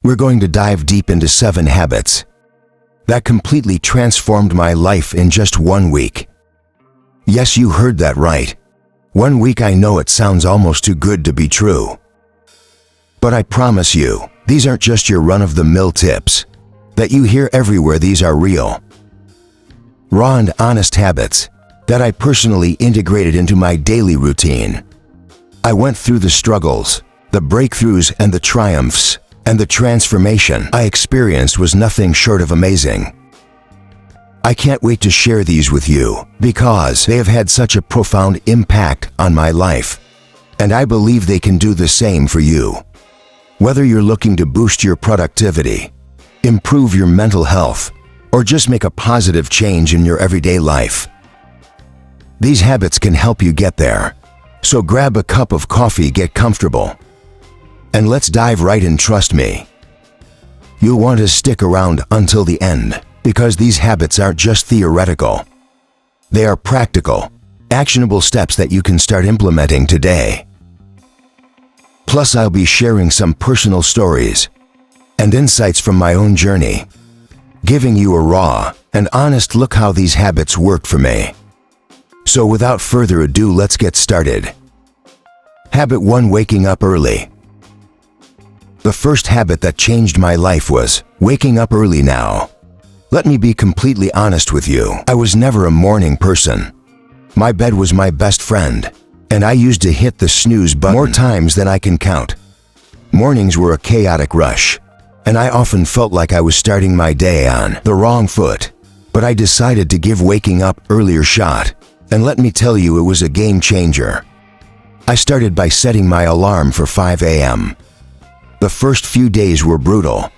we're going to dive deep into 7 habits that completely transformed my life in just 1 week. Yes, you heard that right. 1 week. I know it sounds almost too good to be true. But I promise you, these aren't just your run-of-the-mill tips that you hear everywhere. These are real, raw and honest habits that I personally integrated into my daily routine. I went through the struggles, the breakthroughs and the triumphs, and the transformation I experienced was nothing short of amazing. I can't wait to share these with you because they have had such a profound impact on my life, and I believe they can do the same for you. Whether you're looking to boost your productivity, improve your mental health, or just make a positive change in your everyday life, these habits can help you get there. So grab a cup of coffee, get comfortable, and let's dive right in. Trust me, you'll want to stick around until the end because these habits aren't just theoretical. They are practical, actionable steps that you can start implementing today. Plus, I'll be sharing some personal stories and insights from my own journey, giving you a raw and honest look how these habits worked for me. So without further ado, let's get started. Habit 1: waking up early. The first habit that changed my life was waking up early. Now, let me be completely honest with you. I was never a morning person. My bed was my best friend, and I used to hit the snooze button more times than I can count. Mornings were a chaotic rush, and I often felt like I was starting my day on the wrong foot. But I decided to give waking up earlier a shot, and let me tell you, it was a game changer. I started by setting my alarm for 5 a.m. The first few days were brutal.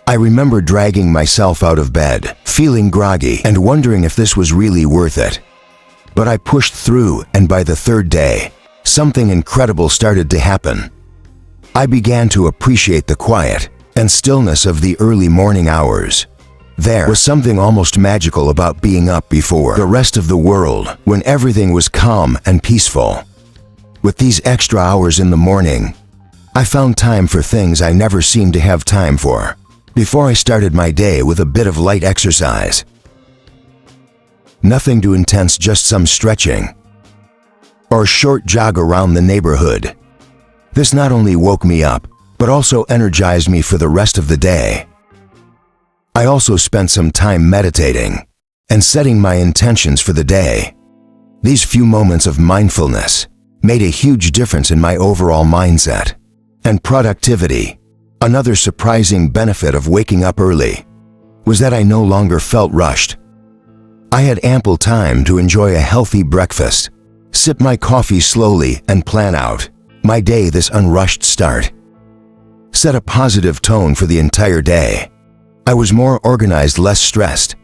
I remember dragging myself out of bed, feeling groggy and wondering if this was really worth it. But I pushed through, and by the 3rd day, something incredible started to happen. I began to appreciate the quiet and stillness of the early morning hours. There was something almost magical about being up before the rest of the world, when everything was calm and peaceful. With these extra hours in the morning, I found time for things I never seemed to have time for. Before I started my day with a bit of light exercise. Nothing too intense, just some stretching or a short jog around the neighborhood. This not only woke me up, but also energized me for the rest of the day. I also spent some time meditating and setting my intentions for the day. These few moments of mindfulness made a huge difference in my overall mindset and productivity. Another surprising benefit of waking up early was that I no longer felt rushed. I had ample time to enjoy a healthy breakfast, sip my coffee slowly, and plan out my day. This unrushed start set a positive tone for the entire day. I was more organized, less stressed,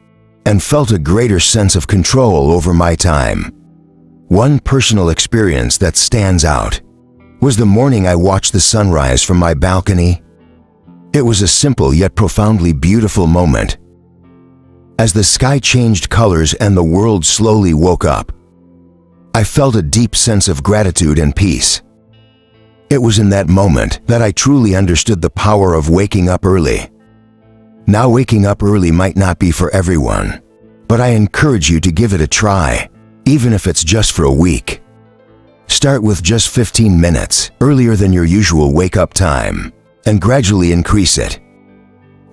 and felt a greater sense of control over my time. One personal experience that stands out was the morning I watched the sunrise from my balcony. It was a simple yet profoundly beautiful moment. As the sky changed colors and the world slowly woke up, I felt a deep sense of gratitude and peace. It was in that moment that I truly understood the power of waking up early. Now, waking up early might not be for everyone, but I encourage you to give it a try, even if it's just for a week. Start with just 15 minutes earlier than your usual wake-up time, and gradually increase it.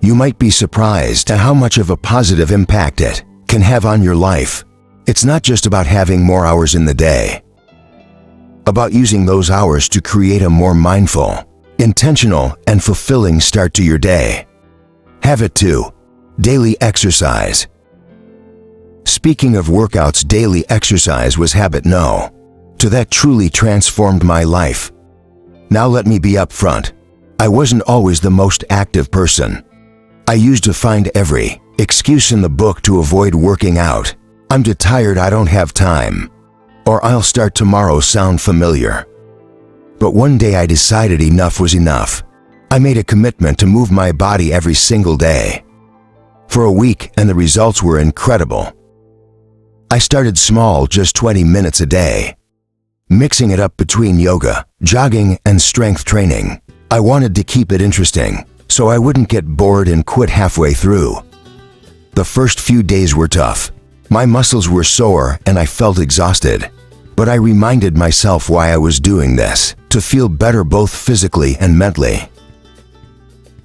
You might be surprised at how much of a positive impact it can have on your life. It's not just about having more hours in the day, about using those hours to create a more mindful, intentional, and fulfilling start to your day. Habit 2: daily exercise. Speaking of workouts, daily exercise was habit no. To that truly transformed my life. Now let me be upfront. I wasn't always the most active person. I used to find every excuse in the book to avoid working out. I'm too tired, I don't have time, or I'll start tomorrow. Sound familiar? But one day I decided enough was enough. I made a commitment to move my body every single day. For a week, and the results were incredible. I started small, just 20 minutes a day, mixing it up between yoga, jogging, and strength training. I wanted to keep it interesting, so I wouldn't get bored and quit halfway through. The first few days were tough. My muscles were sore and I felt exhausted. But I reminded myself why I was doing this, to feel better both physically and mentally.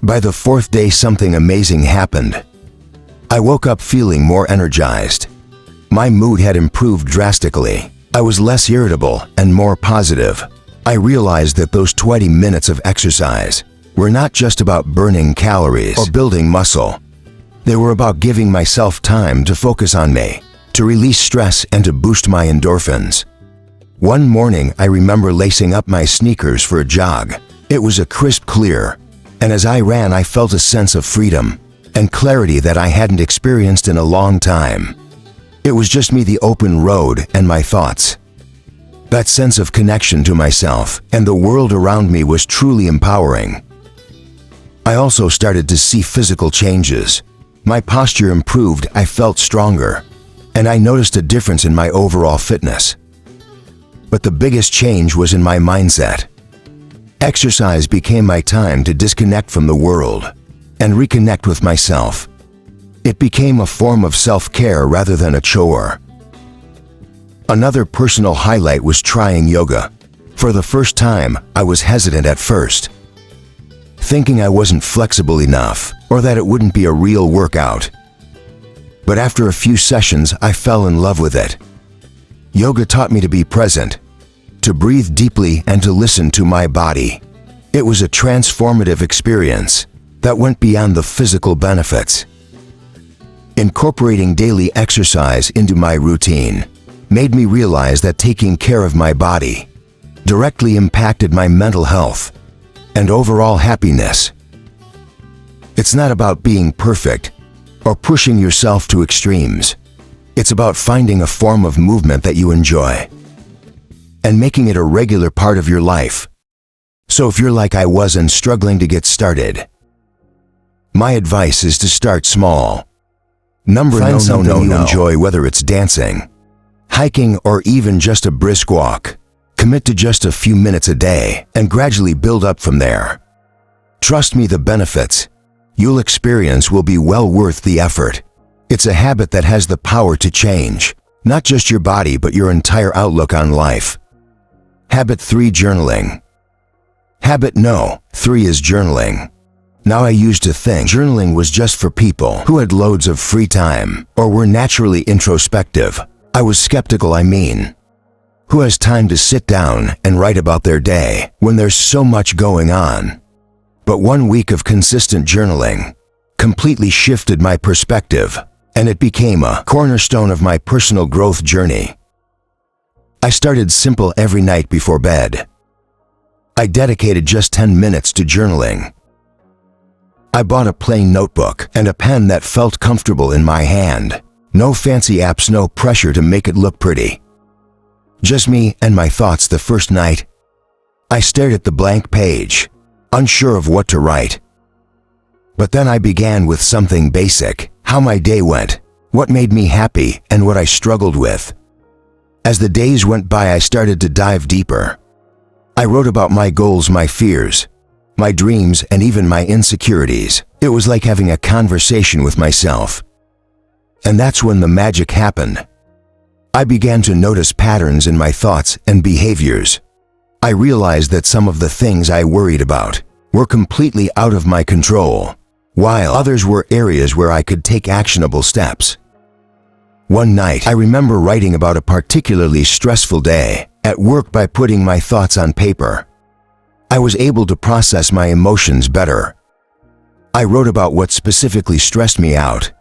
By the fourth day, something amazing happened. I woke up feeling more energized. My mood had improved drastically. I was less irritable and more positive. I realized that those 20 minutes of exercise were not just about burning calories or building muscle. They were about giving myself time to focus on me, to release stress and to boost my endorphins. One morning, I remember lacing up my sneakers for a jog. It was a crisp clear, and as I ran, I felt a sense of freedom and clarity that I hadn't experienced in a long time. It was just me, the open road, and my thoughts. That sense of connection to myself and the world around me was truly empowering. I also started to see physical changes. My posture improved, I felt stronger, and I noticed a difference in my overall fitness. But the biggest change was in my mindset. Exercise became my time to disconnect from the world and reconnect with myself. It became a form of self-care rather than a chore. Another personal highlight was trying yoga. For the first time, I was hesitant at first, thinking I wasn't flexible enough or that it wouldn't be a real workout. But after a few sessions, I fell in love with it. Yoga taught me to be present, to breathe deeply, and to listen to my body. It was a transformative experience that went beyond the physical benefits. Incorporating daily exercise into my routine made me realize that taking care of my body directly impacted my mental health and overall happiness. It's not about being perfect or pushing yourself to extremes. It's about finding a form of movement that you enjoy and making it a regular part of your life. So if you're like I was and struggling to get started, my advice is to start small. Find something you enjoy, whether it's dancing, hiking, or even just a brisk walk. Commit to just a few minutes a day and gradually build up from there. Trust me, the benefits you'll experience will be well worth the effort. It's a habit that has the power to change not just your body but your entire outlook on life. Habit 3: journaling. Habit No. 3 is journaling. Now, I used to think journaling was just for people who had loads of free time or were naturally introspective. I was skeptical. Who has time to sit down and write about their day when there's so much going on? But 1 week of consistent journaling completely shifted my perspective, and it became a cornerstone of my personal growth journey. I started simple. Every night before bed, I dedicated just 10 minutes to journaling. I bought a plain notebook and a pen that felt comfortable in my hand. No fancy apps, no pressure to make it look pretty. Just me and my thoughts. The first night, I stared at the blank page, unsure of what to write. But then I began with something basic: how my day went, what made me happy, and what I struggled with. As the days went by, I started to dive deeper. I wrote about my goals, my fears, my dreams, and even my insecurities. It was like having a conversation with myself. And that's when the magic happened. I began to notice patterns in my thoughts and behaviors. I realized that some of the things I worried about were completely out of my control, while others were areas where I could take actionable steps. One night, I remember writing about a particularly stressful day at work. By putting my thoughts on paper, I was able to process my emotions better. I wrote about what specifically stressed me out,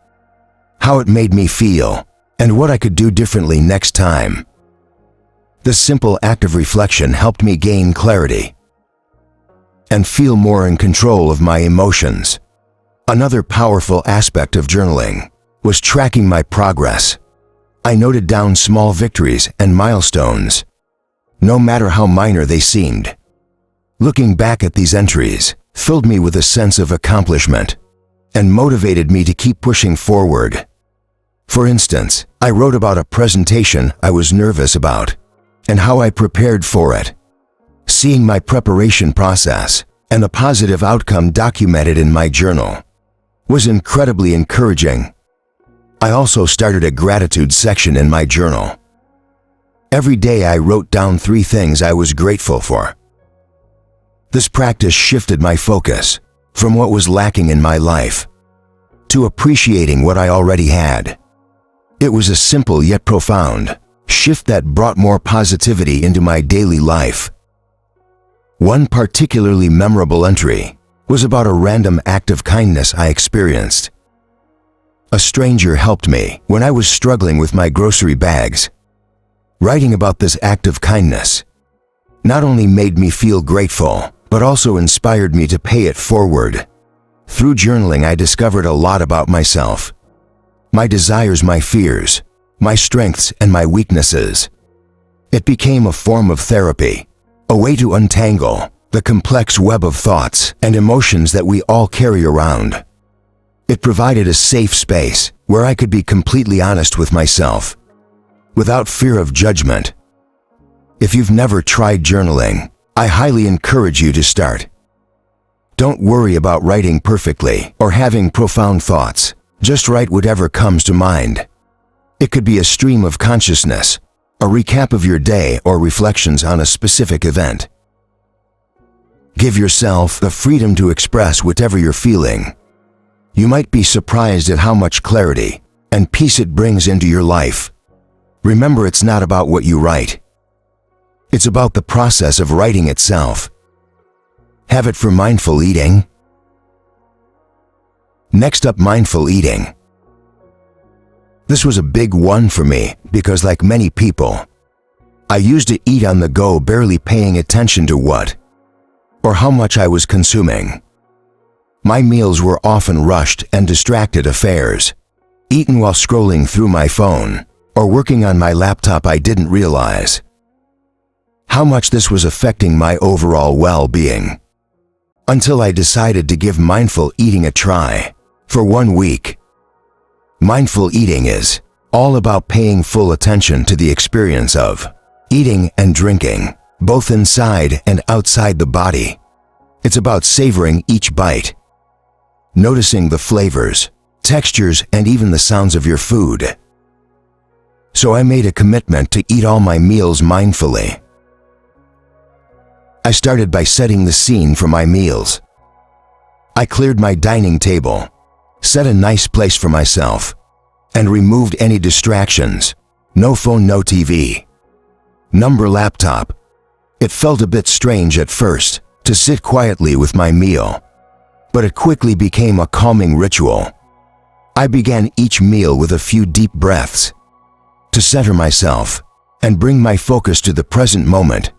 how it made me feel, and what I could do differently next time. The simple act of reflection helped me gain clarity and feel more in control of my emotions. Another powerful aspect of journaling was tracking my progress. I noted down small victories and milestones, no matter how minor they seemed. Looking back at these entries filled me with a sense of accomplishment and motivated me to keep pushing forward. For instance, I wrote about a presentation I was nervous about and how I prepared for it. Seeing my preparation process and the positive outcome documented in my journal was incredibly encouraging. I also started a gratitude section in my journal. Every day I wrote down 3 things I was grateful for. This practice shifted my focus from what was lacking in my life to appreciating what I already had. It was a simple yet profound shift that brought more positivity into my daily life. One particularly memorable entry was about a random act of kindness I experienced. A stranger helped me when I was struggling with my grocery bags. Writing about this act of kindness not only made me feel grateful, but also inspired me to pay it forward. Through journaling, I discovered a lot about myself, my desires, my fears, my strengths, and my weaknesses. It became a form of therapy, a way to untangle the complex web of thoughts and emotions that we all carry around. It provided a safe space where I could be completely honest with myself, without fear of judgment. If you've never tried journaling, I highly encourage you to start. Don't worry about writing perfectly or having profound thoughts. Just write whatever comes to mind. It could be a stream of consciousness, a recap of your day, or reflections on a specific event. Give yourself the freedom to express whatever you're feeling. You might be surprised at how much clarity and peace it brings into your life. Remember, it's not about what you write. It's about the process of writing itself. Have it for mindful eating. Next up, mindful eating. This was a big one for me because, like many people, I used to eat on the go, barely paying attention to what or how much I was consuming. My meals were often rushed and distracted affairs, eaten while scrolling through my phone or working on my laptop. I didn't realize how much this was affecting my overall well-being until I decided to give mindful eating a try for 1 week. Mindful eating is all about paying full attention to the experience of eating and drinking, both inside and outside the body. It's about savoring each bite, noticing the flavors, textures, and even the sounds of your food. So I made a commitment to eat all my meals mindfully. I started by setting the scene for my meals. I cleared my dining table, set a nice place for myself, and removed any distractions. No phone, no TV, number laptop. It felt a bit strange at first to sit quietly with my meal, but it quickly became a calming ritual. I began each meal with a few deep breaths to center myself and bring my focus to the present moment.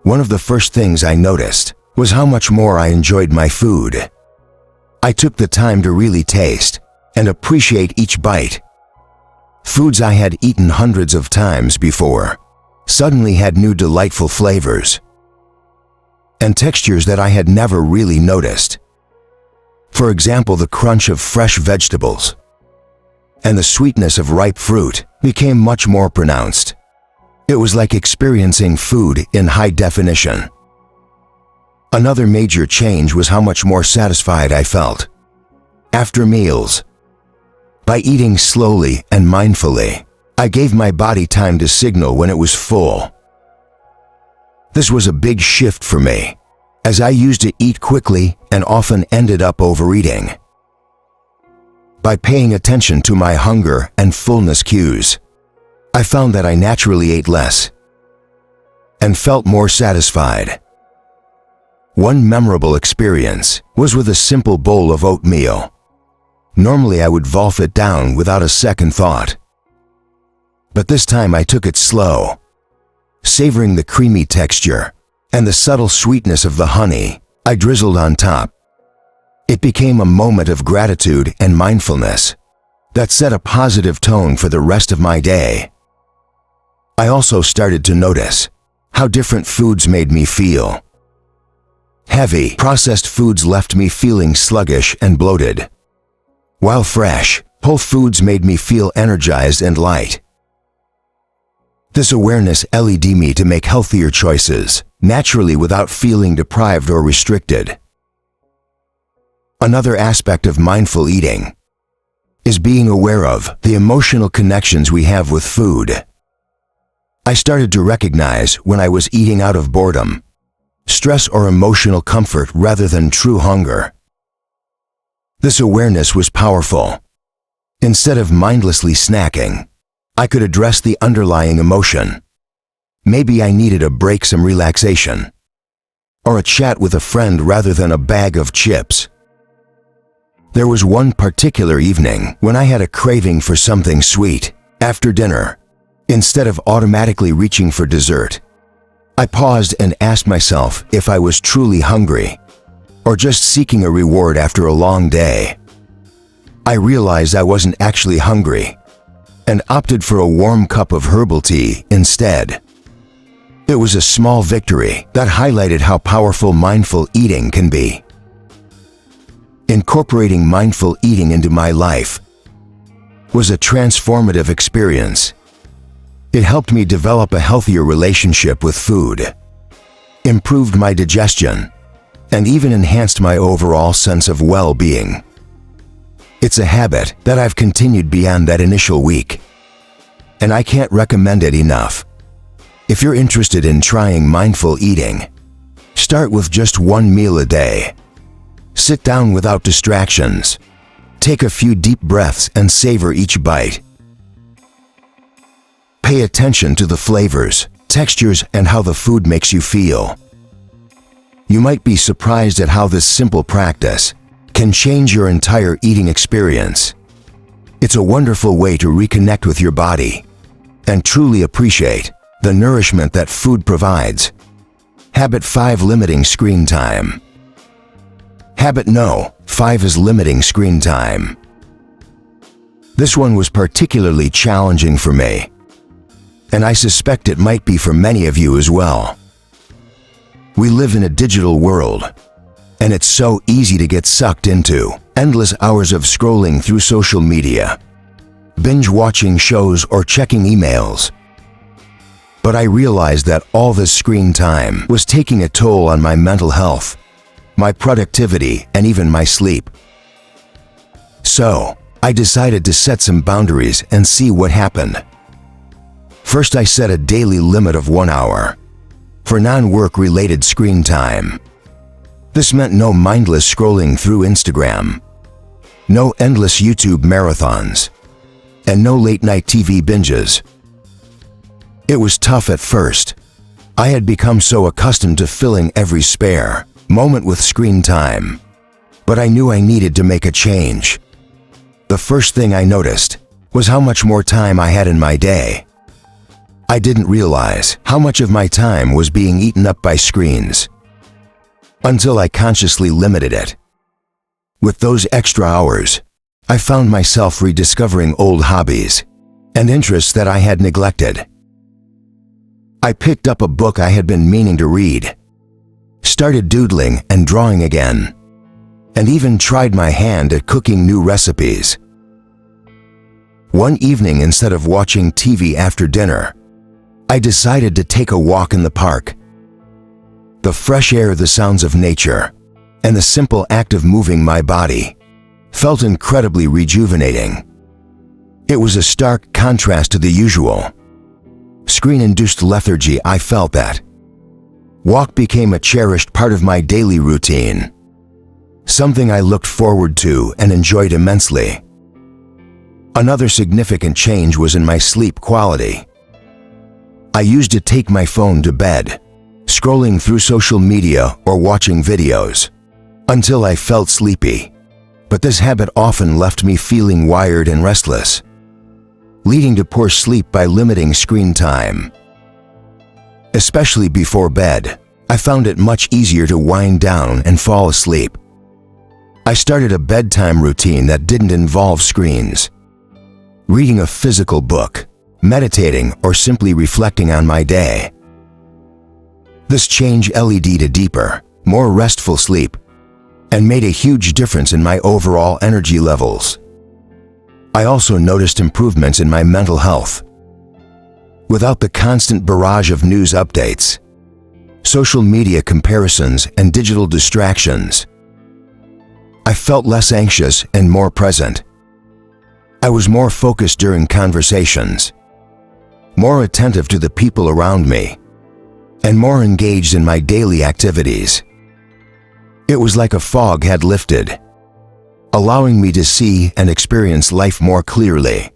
One of the first things I noticed was how much more I enjoyed my food. I took the time to really taste and appreciate each bite. Foods I had eaten hundreds of times before suddenly had new delightful flavors and textures that I had never really noticed. For example, the crunch of fresh vegetables and the sweetness of ripe fruit became much more pronounced. It was like experiencing food in high definition. Another major change was how much more satisfied I felt after meals. By eating slowly and mindfully, I gave my body time to signal when it was full. This was a big shift for me, as I used to eat quickly and often ended up overeating. By paying attention to my hunger and fullness cues, I found that I naturally ate less and felt more satisfied. One memorable experience was with a simple bowl of oatmeal. Normally I would wolf it down without a second thought. But this time I took it slow, savoring the creamy texture and the subtle sweetness of the honey I drizzled on top. It became a moment of gratitude and mindfulness that set a positive tone for the rest of my day. I also started to notice how different foods made me feel. Heavy, processed foods left me feeling sluggish and bloated, while fresh, whole foods made me feel energized and light. This awareness led me to make healthier choices, naturally without feeling deprived or restricted. Another aspect of mindful eating is being aware of the emotional connections we have with food. I started to recognize when I was eating out of boredom, stress, or emotional comfort rather than true hunger. This awareness was powerful. Instead of mindlessly snacking, I could address the underlying emotion. Maybe I needed a break, some relaxation, or a chat with a friend rather than a bag of chips. There was one particular evening when I had a craving for something sweet. After dinner, instead of automatically reaching for dessert, I paused and asked myself if I was truly hungry or just seeking a reward after a long day. I realized I wasn't actually hungry and opted for a warm cup of herbal tea instead. It was a small victory that highlighted how powerful mindful eating can be. Incorporating mindful eating into my life was a transformative experience. It helped me develop a healthier relationship with food, improved my digestion, and even enhanced my overall sense of well-being. It's a habit that I've continued beyond that initial week, and I can't recommend it enough. If you're interested in trying mindful eating, start with just one meal a day. Sit down without distractions. Take a few deep breaths and savor each bite. Pay attention to the flavors, textures, and how the food makes you feel. You might be surprised at how this simple practice can change your entire eating experience. It's a wonderful way to reconnect with your body and truly appreciate the nourishment that food provides. Habit 5: limiting screen time. Habit No. 5 is limiting screen time. This one was particularly challenging for me, and I suspect it might be for many of you as well. We live in a digital world, and it's so easy to get sucked into endless hours of scrolling through social media, binge-watching shows, or checking emails. But I realized that all this screen time was taking a toll on my mental health, my productivity, and even my sleep. So, I decided to set some boundaries and see what happened. First, I set a daily limit of 1 hour for non-work related screen time. This meant no mindless scrolling through Instagram, no endless YouTube marathons, and no late-night TV binges. It was tough at first. I had become so accustomed to filling every spare moment with screen time, but I knew I needed to make a change. The first thing I noticed was how much more time I had in my day. I didn't realize how much of my time was being eaten up by screens until I consciously limited it. With those extra hours, I found myself rediscovering old hobbies and interests that I had neglected. I picked up a book I had been meaning to read, started doodling and drawing again, and even tried my hand at cooking new recipes. One evening, instead of watching TV after dinner, I decided to take a walk in the park. The fresh air, the sounds of nature, and the simple act of moving my body felt incredibly rejuvenating. It was a stark contrast to the usual screen-induced lethargy I felt. That walk became a cherished part of my daily routine, something I looked forward to and enjoyed immensely. Another significant change was in my sleep quality. I used to take my phone to bed, scrolling through social media or watching videos until I felt sleepy, but this habit often left me feeling wired and restless, leading to poor sleep. By limiting screen time, especially before bed, I found it much easier to wind down and fall asleep. I started a bedtime routine that didn't involve screens. Reading a physical book, meditating, or simply reflecting on my day. This change led to deeper, more restful sleep, and made a huge difference in my overall energy levels. I also noticed improvements in my mental health. without the constant barrage of news updates, social media comparisons, and digital distractions. I felt less anxious and more present. I was more focused during conversations, more attentive to the people around me, and more engaged in my daily activities. It was like a fog had lifted, allowing me to see and experience life more clearly.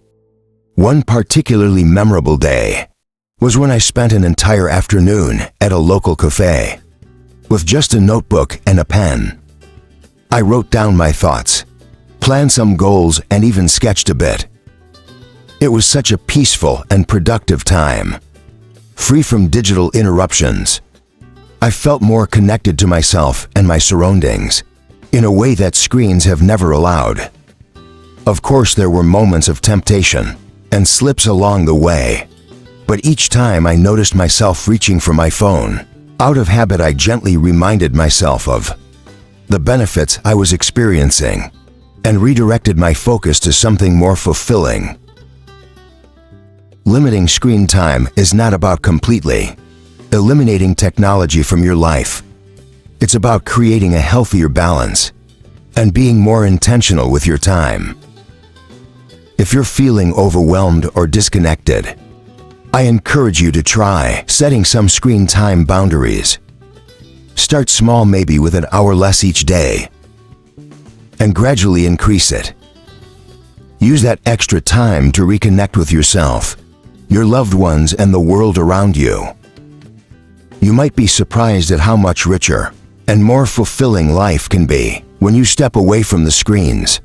One particularly memorable day was when I spent an entire afternoon at a local cafe. With just a notebook and a pen, I wrote down my thoughts, planned some goals, and even sketched a bit. It was such a peaceful and productive time, free from digital interruptions. I felt more connected to myself and my surroundings in a way that screens have never allowed. Of course, there were moments of temptation and slips along the way, but each time I noticed myself reaching for my phone. Out of habit, I gently reminded myself of the benefits I was experiencing and redirected my focus to something more fulfilling. Limiting screen time is not about completely eliminating technology from your life. It's about creating a healthier balance and being more intentional with your time. If you're feeling overwhelmed or disconnected, I encourage you to try setting some screen time boundaries. Start small, maybe with an hour less each day, and gradually increase it. Use that extra time to reconnect with yourself, your loved ones, and the world around you. You might be surprised at how much richer and more fulfilling life can be when you step away from the screens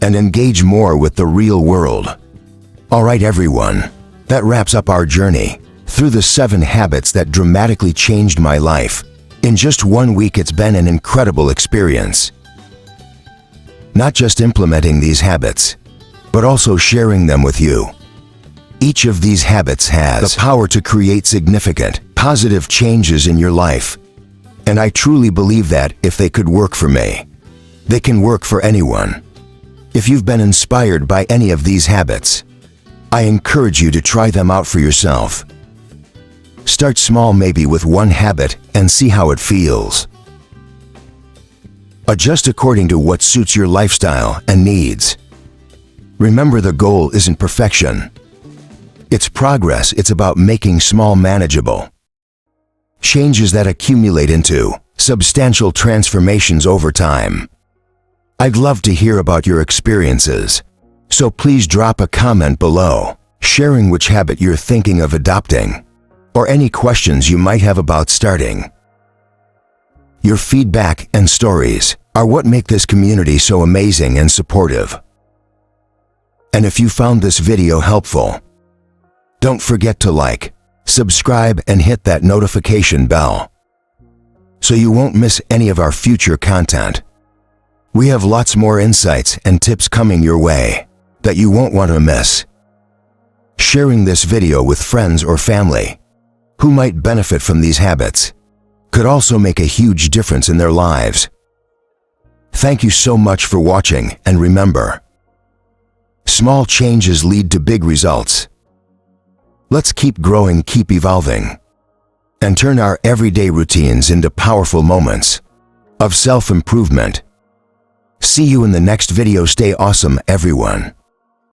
and engage more with the real world. All right, everyone, that wraps up our journey through the 7 habits that dramatically changed my life. In just 1 week, it's been an incredible experience. Not just implementing these habits, but also sharing them with you. Each of these habits has the power to create significant, positive changes in your life. And I truly believe that if they could work for me, they can work for anyone. If you've been inspired by any of these habits, I encourage you to try them out for yourself. Start small, maybe with 1 habit, and see how it feels. Adjust according to what suits your lifestyle and needs. Remember, the goal isn't perfection. It's progress. It's about making small, manageable changes that accumulate into substantial transformations over time. I'd love to hear about your experiences, so please drop a comment below, sharing which habit you're thinking of adopting, or any questions you might have about starting. Your feedback and stories are what make this community so amazing and supportive. And if you found this video helpful, don't forget to like, subscribe, and hit that notification bell so you won't miss any of our future content. We have lots more insights and tips coming your way that you won't want to miss. Sharing this video with friends or family who might benefit from these habits could also make a huge difference in their lives. Thank you so much for watching, and remember, small changes lead to big results. Let's keep growing, keep evolving, and turn our everyday routines into powerful moments of self-improvement. See you in the next video. Stay awesome, everyone.